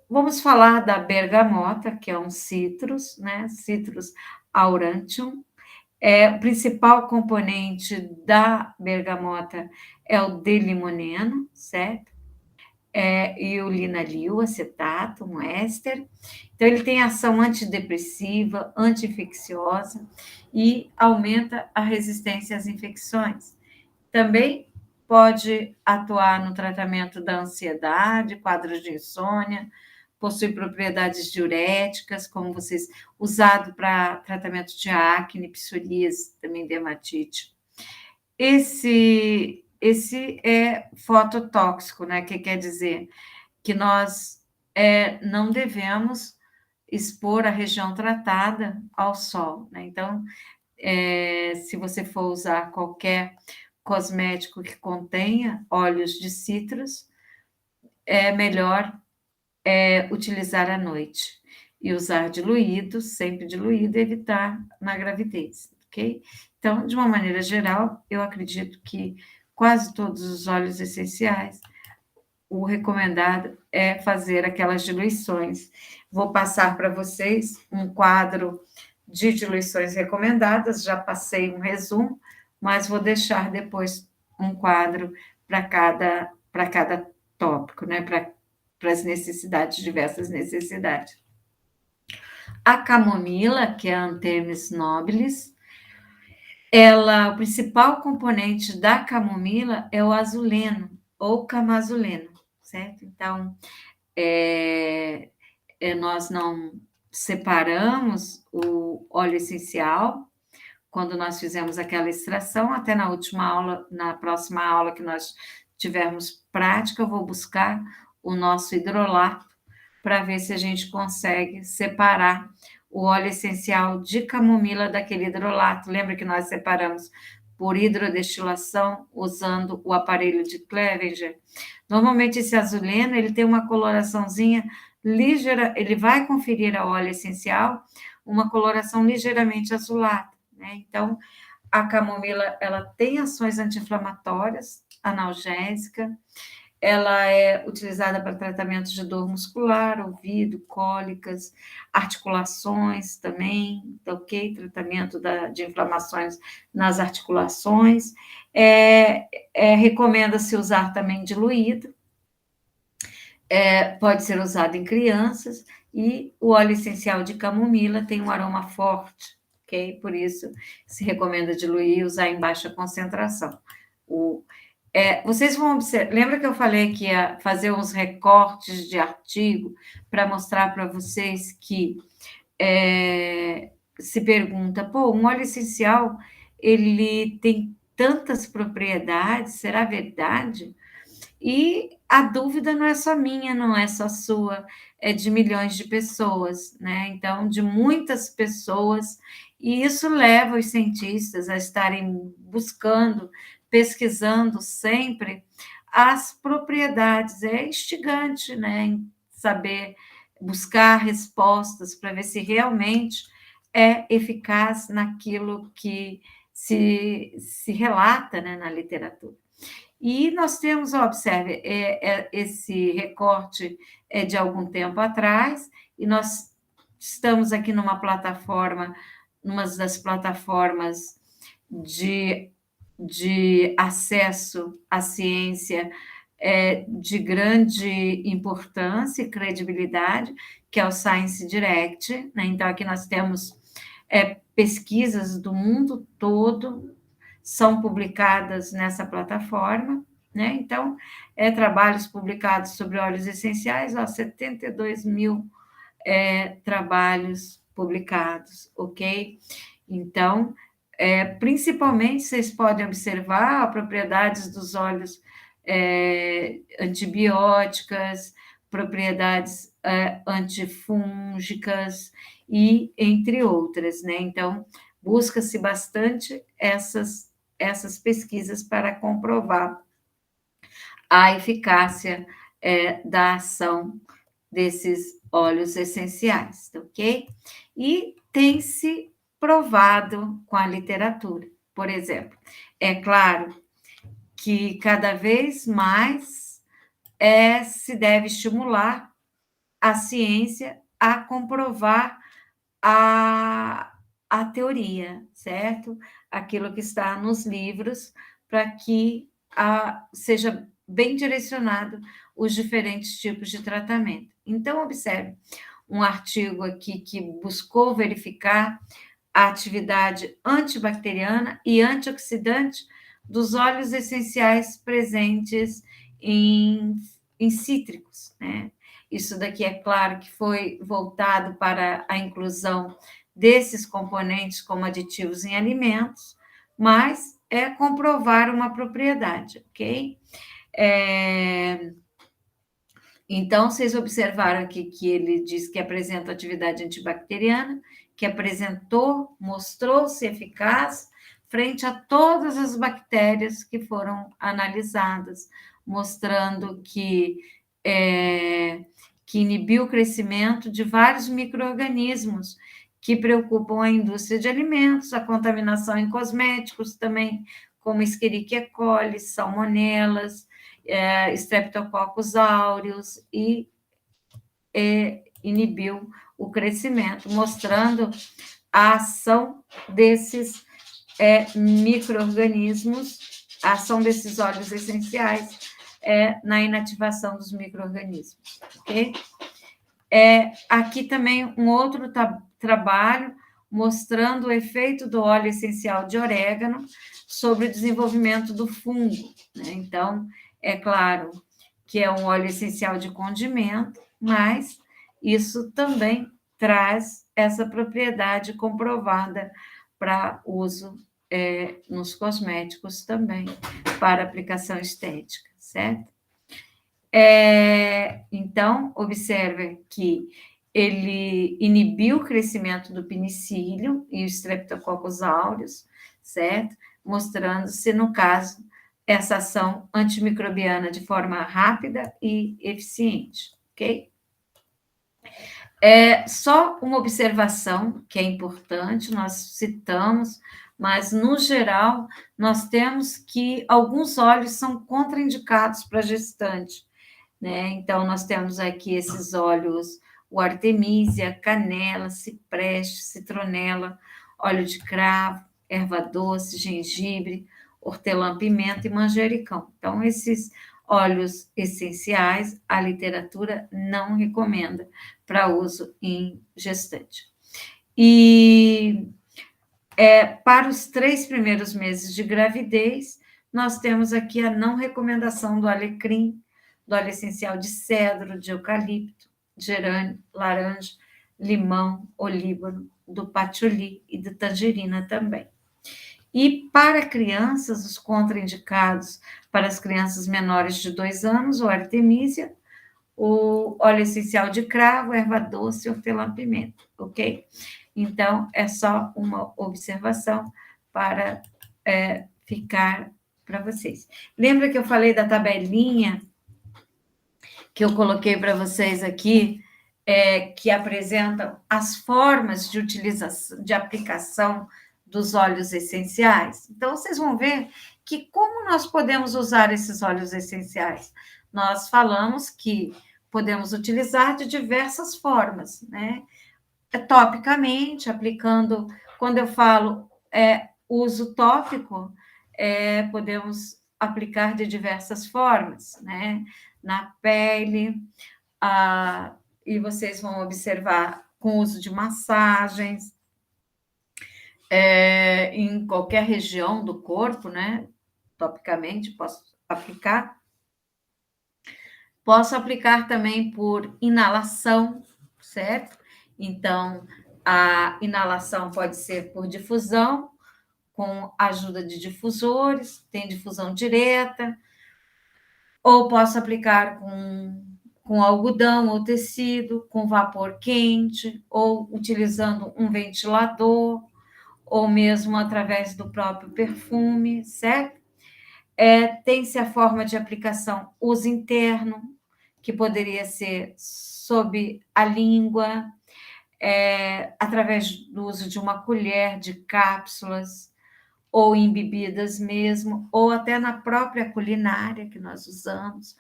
S1: Vamos falar da bergamota, que é um citrus, né? Citrus aurantium. O principal componente da bergamota é o D-limoneno, certo? E o linalil acetato, um éster. Então, ele tem ação antidepressiva, anti-infecciosa e aumenta a resistência às infecções. Também pode atuar no tratamento da ansiedade, quadros de insônia, possui propriedades diuréticas, como vocês, usado para tratamento de acne, psoríase, também dermatite. Esse é fototóxico, né? Que quer dizer que nós não devemos expor a região tratada ao sol, né? Então, se você for usar qualquer cosmético que contenha óleos de citros, é melhor utilizar à noite e usar diluído, sempre diluído, e evitar na gravidez, ok? Então, de uma maneira geral, eu acredito que quase todos os óleos essenciais, o recomendado é fazer aquelas diluições. Vou passar para vocês um quadro de diluições recomendadas, já passei um resumo, mas vou deixar depois um quadro para cada tópico, né? Para as necessidades, diversas necessidades. A camomila, que é a Anthemis nobilis, o principal componente da camomila é o azuleno, ou camazuleno, certo? Então, nós não separamos o óleo essencial quando nós fizemos aquela extração, até na última aula, na próxima aula que nós tivermos prática, eu vou buscar o nosso hidrolato para ver se a gente consegue separar o óleo essencial de camomila daquele hidrolato. Lembra que nós separamos por hidrodestilação usando o aparelho de Clevenger? Normalmente esse azuleno, ele tem uma coloraçãozinha ligeira, ele vai conferir ao óleo essencial uma coloração ligeiramente azulada, né? Então, a camomila, ela tem ações anti-inflamatórias, analgésica, ela é utilizada para tratamento de dor muscular, ouvido, cólicas, articulações também, ok? Tratamento de inflamações nas articulações. Recomenda-se usar também diluído, pode ser usado em crianças, e o óleo essencial de camomila tem um aroma forte, ok? Por isso se recomenda diluir e usar em baixa concentração. Vocês vão observar, lembra que eu falei que ia fazer uns recortes de artigo para mostrar para vocês que se pergunta, um óleo essencial, ele tem tantas propriedades, será verdade? E a dúvida não é só minha, não é só sua, é de milhões de pessoas, né? Então, de muitas pessoas, e isso leva os cientistas a estarem buscando, pesquisando sempre as propriedades. É instigante, né? Em saber buscar respostas para ver se realmente é eficaz naquilo que se relata, né, na literatura. E nós temos, observe, esse recorte é de algum tempo atrás, e nós estamos aqui numa plataforma, numa das plataformas de acesso à ciência de grande importância e credibilidade, que é o Science Direct, né? Então, aqui nós temos pesquisas do mundo todo, são publicadas nessa plataforma, né? Então, trabalhos publicados sobre óleos essenciais, 72 mil trabalhos publicados, ok? Então, principalmente, vocês podem observar propriedades dos óleos antibióticas, propriedades antifúngicas e entre outras, né? Então, busca-se bastante essas pesquisas para comprovar a eficácia da ação desses óleos essenciais, tá ok? E tem-se provado com a literatura. Por exemplo, é claro que cada vez mais se deve estimular a ciência a comprovar a teoria, certo? Aquilo que está nos livros, para que seja bem direcionado os diferentes tipos de tratamento. Então, observe um artigo aqui que buscou verificar a atividade antibacteriana e antioxidante dos óleos essenciais presentes em cítricos, né? Isso daqui é claro que foi voltado para a inclusão desses componentes como aditivos em alimentos, mas é comprovar uma propriedade, ok? Então, vocês observaram aqui que ele diz que apresenta atividade antibacteriana, que mostrou-se eficaz frente a todas as bactérias que foram analisadas, mostrando que inibiu o crescimento de vários micro-organismos que preocupam a indústria de alimentos, a contaminação em cosméticos também, como Escherichia coli, salmonelas, Streptococcus aureus, e inibiu o crescimento, mostrando a ação desses micro-organismos, a ação desses óleos essenciais na inativação dos micro-organismos, ok? Aqui também um outro trabalho mostrando o efeito do óleo essencial de orégano sobre o desenvolvimento do fungo, né? Então, é claro que é um óleo essencial de condimento, mas isso também traz essa propriedade comprovada para uso nos cosméticos também, para aplicação estética, certo? Então, observe que ele inibiu o crescimento do penicílio e o Streptococcus aureus, certo? Mostrando-se, no caso, essa ação antimicrobiana de forma rápida e eficiente, ok? Só uma observação que é importante, nós citamos, mas, no geral, nós temos que alguns óleos são contraindicados para gestante, né? Então, nós temos aqui esses óleos, o artemisia, canela, cipreste, citronela, óleo de cravo, erva doce, gengibre, hortelã-pimenta e manjericão. Então, esses óleos essenciais, a literatura não recomenda para uso em gestante. E para os 3 primeiros meses de gravidez, nós temos aqui a não recomendação do alecrim, do óleo essencial de cedro, de eucalipto, gerânio, laranja, limão, olíbano, do patchouli e do tangerina também. E para crianças, os contraindicados para as crianças menores de 2 anos, o artemisia, o óleo essencial de cravo, erva doce e hortelã-pimenta, ok? Então, é só uma observação para ficar para vocês. Lembra que eu falei da tabelinha que eu coloquei para vocês aqui, que apresentam as formas de utilização, de aplicação dos óleos essenciais? Então, vocês vão ver que como nós podemos usar esses óleos essenciais? Nós falamos que podemos utilizar de diversas formas, né? Topicamente, aplicando, quando eu falo uso tópico, podemos aplicar de diversas formas, né? Na pele, e vocês vão observar com o uso de massagens, em qualquer região do corpo, né? Topicamente, posso aplicar. Posso aplicar também por inalação, certo? Então, a inalação pode ser por difusão, com a ajuda de difusores, tem difusão direta, ou posso aplicar com algodão ou tecido, com vapor quente, ou utilizando um ventilador, ou mesmo através do próprio perfume, certo? Tem-se a forma de aplicação uso interno, que poderia ser sob a língua, através do uso de uma colher, de cápsulas, ou em bebidas mesmo, ou até na própria culinária que nós usamos,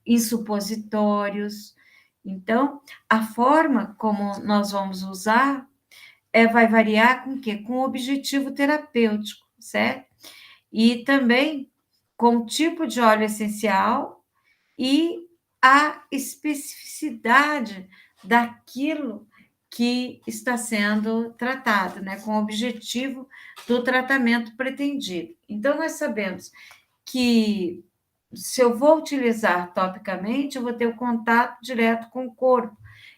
S1: em supositórios. Então, a forma como nós vamos usar vai variar com o quê? Com o objetivo terapêutico, certo? E também com o tipo de óleo essencial e a especificidade daquilo que está sendo tratado, né? Com o objetivo do tratamento pretendido. Então, nós sabemos que se eu vou utilizar topicamente, eu vou ter o contato direto com o corpo,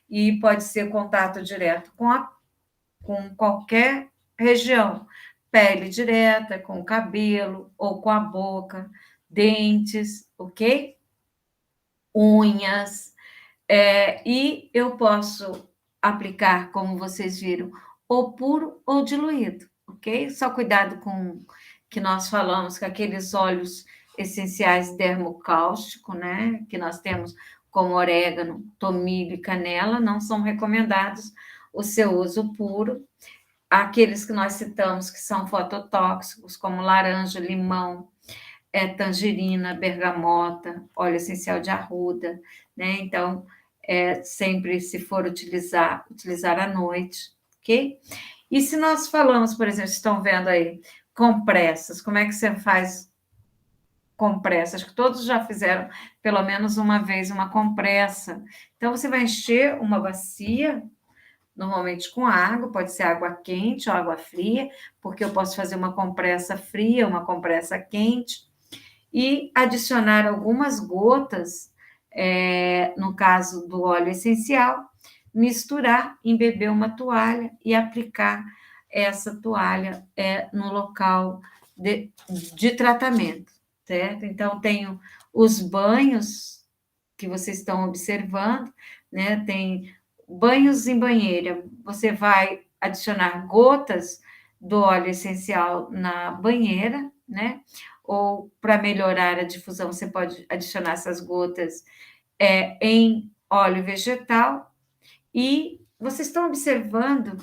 S1: e pode ser contato direto com qualquer região, pele direta, com o cabelo, ou com a boca, dentes, ok? Unhas, e eu posso aplicar, como vocês viram, ou puro ou diluído, ok? Só cuidado com que nós falamos que aqueles óleos essenciais dermocáustico, né? Que nós temos como orégano, tomilho e canela, não são recomendados o seu uso puro. Aqueles que nós citamos que são fototóxicos, como laranja, limão, tangerina, bergamota, óleo essencial de arruda, né? Então, sempre se for utilizar à noite, ok? E se nós falamos, por exemplo, estão vendo aí, compressas, como é que você faz compressa? Acho que todos já fizeram pelo menos uma vez uma compressa. Então, você vai encher uma bacia, normalmente com água, pode ser água quente ou água fria, porque eu posso fazer uma compressa fria, uma compressa quente, e adicionar algumas gotas, no caso do óleo essencial, misturar, embeber uma toalha e aplicar essa toalha no local de tratamento, certo? Então, tenho os banhos que vocês estão observando, né? Tem banhos em banheira, você vai adicionar gotas do óleo essencial na banheira, né? Ou para melhorar a difusão, você pode adicionar essas gotas em óleo vegetal. E vocês estão observando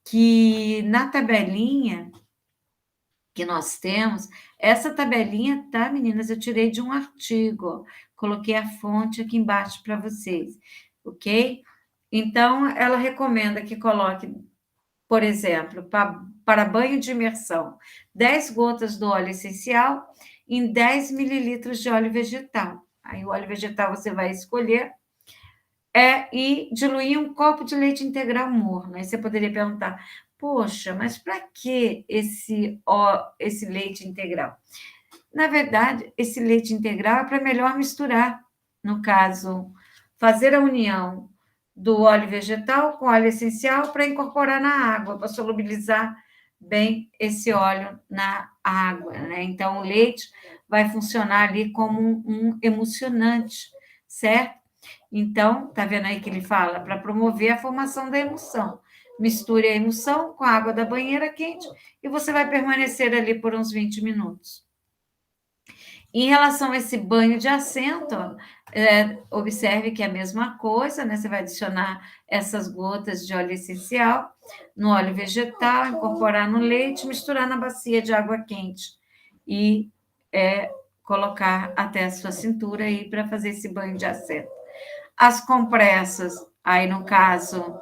S1: que na tabelinha que nós temos, essa tabelinha, tá, meninas? Eu tirei de um artigo, ó. Coloquei a fonte aqui embaixo para vocês, ok? Então, ela recomenda que coloque, por exemplo, para banho de imersão, 10 gotas do óleo essencial em 10 mililitros de óleo vegetal. Aí, o óleo vegetal você vai escolher e diluir um copo de leite integral morno. Aí você poderia perguntar, poxa, mas para que esse leite integral? Na verdade, esse leite integral é para melhor misturar, no caso, fazer a união do óleo vegetal com óleo essencial para incorporar na água, para solubilizar bem esse óleo na água, né? Então, o leite vai funcionar ali como um emulsionante, certo? Então, tá vendo aí que ele fala? Para promover a formação da emulsão. Misture a emulsão com a água da banheira quente e você vai permanecer ali por uns 20 minutos. Em relação a esse banho de assento, observe que é a mesma coisa, né? Você vai adicionar essas gotas de óleo essencial no óleo vegetal, incorporar no leite, misturar na bacia de água quente e colocar até a sua cintura aí para fazer esse banho de assento. As compressas, aí no caso,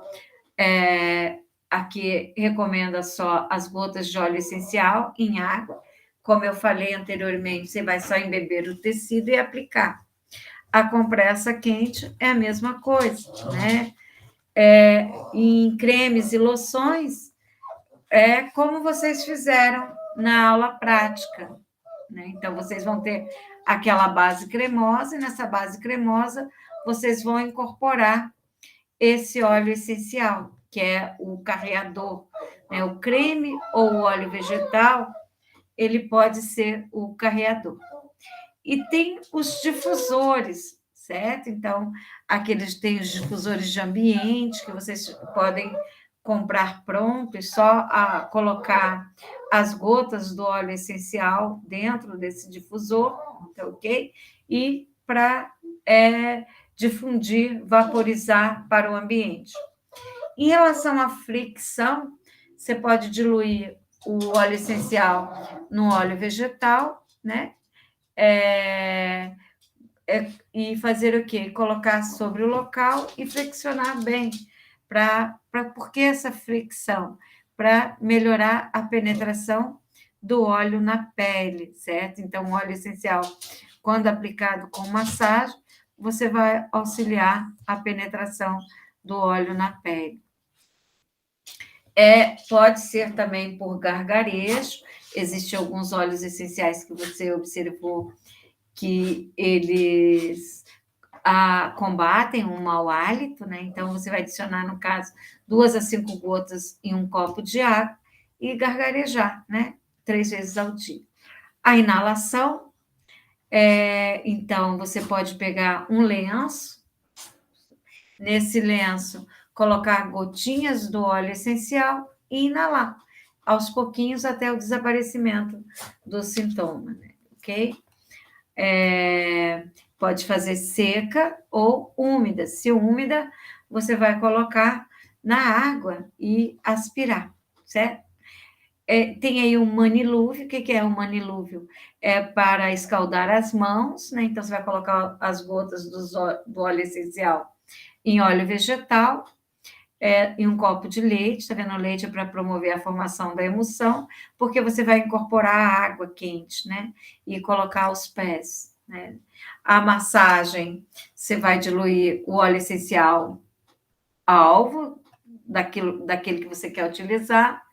S1: aqui recomenda só as gotas de óleo essencial em água, como eu falei anteriormente, você vai só embeber o tecido e aplicar. A compressa quente é a mesma coisa, né? Em cremes e loções, é como vocês fizeram na aula prática, né? Então, vocês vão ter aquela base cremosa, e nessa base cremosa, vocês vão incorporar esse óleo essencial, que é o carreador, né? O creme ou o óleo vegetal, ele pode ser o carreador. E tem os difusores, certo? Então, aqueles tem os difusores de ambiente que vocês podem comprar pronto e só colocar as gotas do óleo essencial dentro desse difusor, tá ok? E para difundir, vaporizar para o ambiente. Em relação à fricção, você pode diluir o óleo essencial no óleo vegetal, né? E fazer o quê? Colocar sobre o local e friccionar bem. Por que essa fricção? Para melhorar a penetração do óleo na pele, certo? Então, o óleo essencial, quando aplicado com massagem, você vai auxiliar a penetração do óleo na pele. Pode ser também por gargarejo, existem alguns óleos essenciais que você observou que eles combatem o mau hálito, né? Então, você vai adicionar, no caso, 2 a 5 gotas em um copo de água e gargarejar, né? 3 vezes ao dia. A inalação, então, você pode pegar um lenço, nesse lenço, colocar gotinhas do óleo essencial e inalar, aos pouquinhos, até o desaparecimento do sintoma, né? Ok? Pode fazer seca ou úmida. Se úmida, você vai colocar na água e aspirar, certo? Tem aí um manilúvio. O que é um manilúvio? É para escaldar as mãos, né? Então, você vai colocar as gotas do óleo essencial em óleo vegetal, em um copo de leite. Tá vendo? O leite é para promover a formação da emulsão, porque você vai incorporar a água quente, né? E colocar os pés, né? A massagem, você vai diluir o óleo essencial alvo, daquele que você quer utilizar,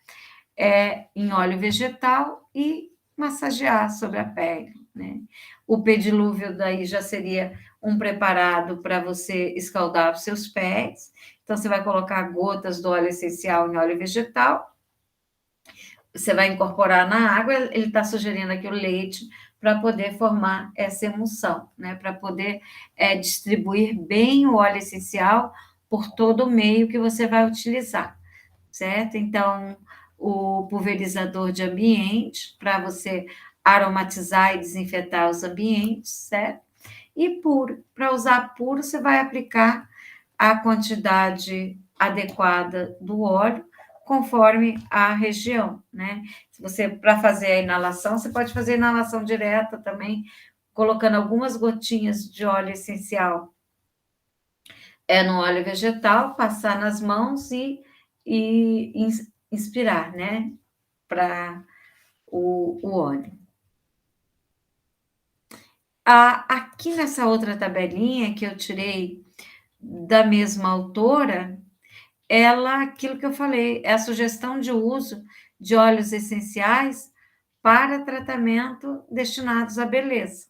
S1: em óleo vegetal e massagear sobre a pele, né? O pedilúvio daí já seria um preparado para você escaldar os seus pés. Então, você vai colocar gotas do óleo essencial em óleo vegetal, você vai incorporar na água, ele está sugerindo aqui o leite, para poder formar essa emulsão, né? Para poder distribuir bem o óleo essencial por todo o meio que você vai utilizar, certo? Então, o pulverizador de ambiente, para você aromatizar e desinfetar os ambientes, certo? E puro, para usar puro, você vai aplicar a quantidade adequada do óleo, conforme a região, né? Se você, para fazer a inalação, você pode fazer inalação direta também, colocando algumas gotinhas de óleo essencial no óleo vegetal, passar nas mãos e inspirar, né? Para o óleo. Aqui nessa outra tabelinha que eu tirei da mesma autora, aquilo que eu falei, é a sugestão de uso de óleos essenciais para tratamento destinados à beleza,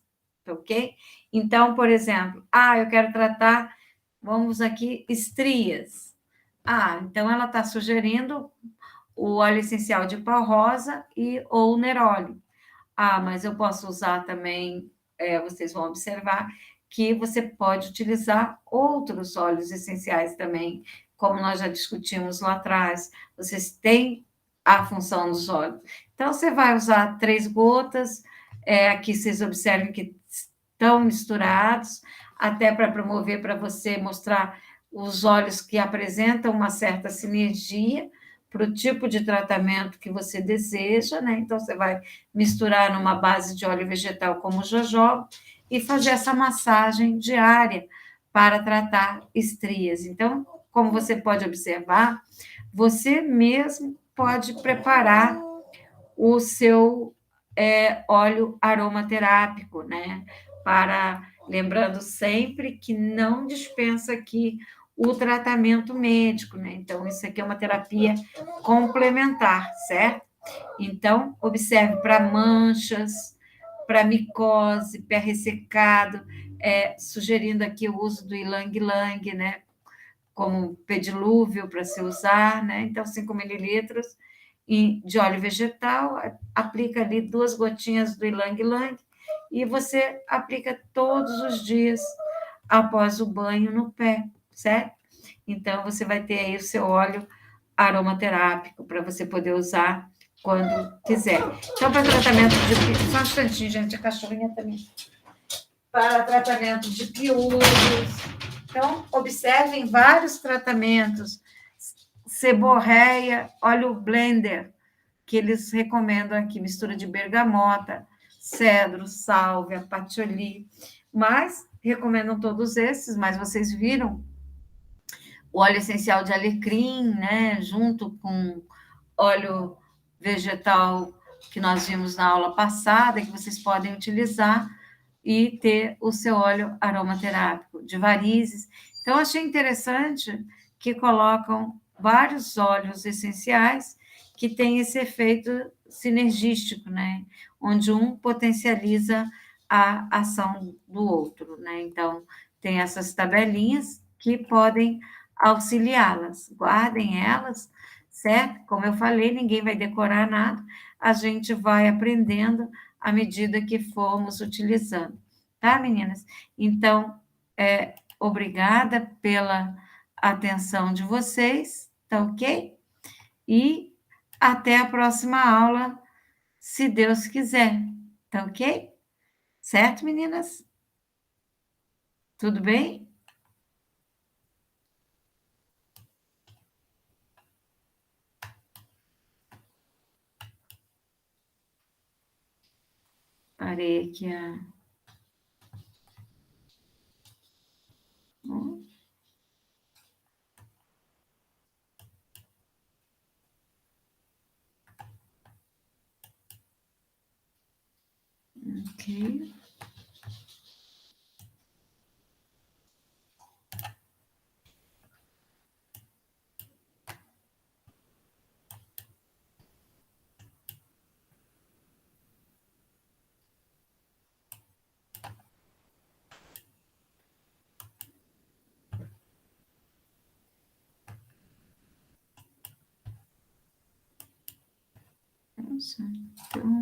S1: ok? Então, por exemplo, eu quero tratar, vamos aqui, estrias. Então ela está sugerindo o óleo essencial de pau rosa ou neróleo. Mas eu posso usar também, vocês vão observar que você pode utilizar outros óleos essenciais também, como nós já discutimos lá atrás. Vocês têm a função dos óleos. Então, você vai usar 3 gotas, aqui vocês observem que estão misturados, até para promover, para você mostrar os óleos que apresentam uma certa sinergia para o tipo de tratamento que você deseja, né? Então, você vai misturar numa base de óleo vegetal como o jojoba e fazer essa massagem diária para tratar estrias. Então, como você pode observar, você mesmo pode preparar o seu óleo aromaterápico, né? Lembrando sempre que não dispensa aqui o tratamento médico, né? Então, isso aqui é uma terapia complementar, certo? Então, observe para manchas, para micose, pé ressecado, sugerindo aqui o uso do ilang-ilang, né? Como pedilúvio para se usar, né? Então, 5 mililitros de óleo vegetal, aplica ali 2 gotinhas do ilang-ilang e você aplica todos os dias após o banho no pé, certo? Então, você vai ter aí o seu óleo aromaterápico para você poder usar quando quiser. Então, para tratamento de... Só um instantinho, gente, a cachorrinha também. Para tratamento de piolhos. Então, observem vários tratamentos. Seborreia, óleo blender, que eles recomendam aqui, mistura de bergamota, cedro, sálvia, patchouli, mas recomendam todos esses, mas vocês viram o óleo essencial de alecrim, né, junto com óleo vegetal que nós vimos na aula passada, que vocês podem utilizar e ter o seu óleo aromaterápico de varizes. Então, achei interessante que colocam vários óleos essenciais que têm esse efeito sinergístico, né? Onde um potencializa a ação do outro, né? Então, tem essas tabelinhas que podem auxiliá-las. Guardem elas, certo? Como eu falei, ninguém vai decorar nada, a gente vai aprendendo à medida que formos utilizando, tá, meninas? Então, obrigada pela atenção de vocês, tá ok? E até a próxima aula, se Deus quiser, tá ok? Certo, meninas? Tudo bem? Parei aqui a. Ok. Nossa, então...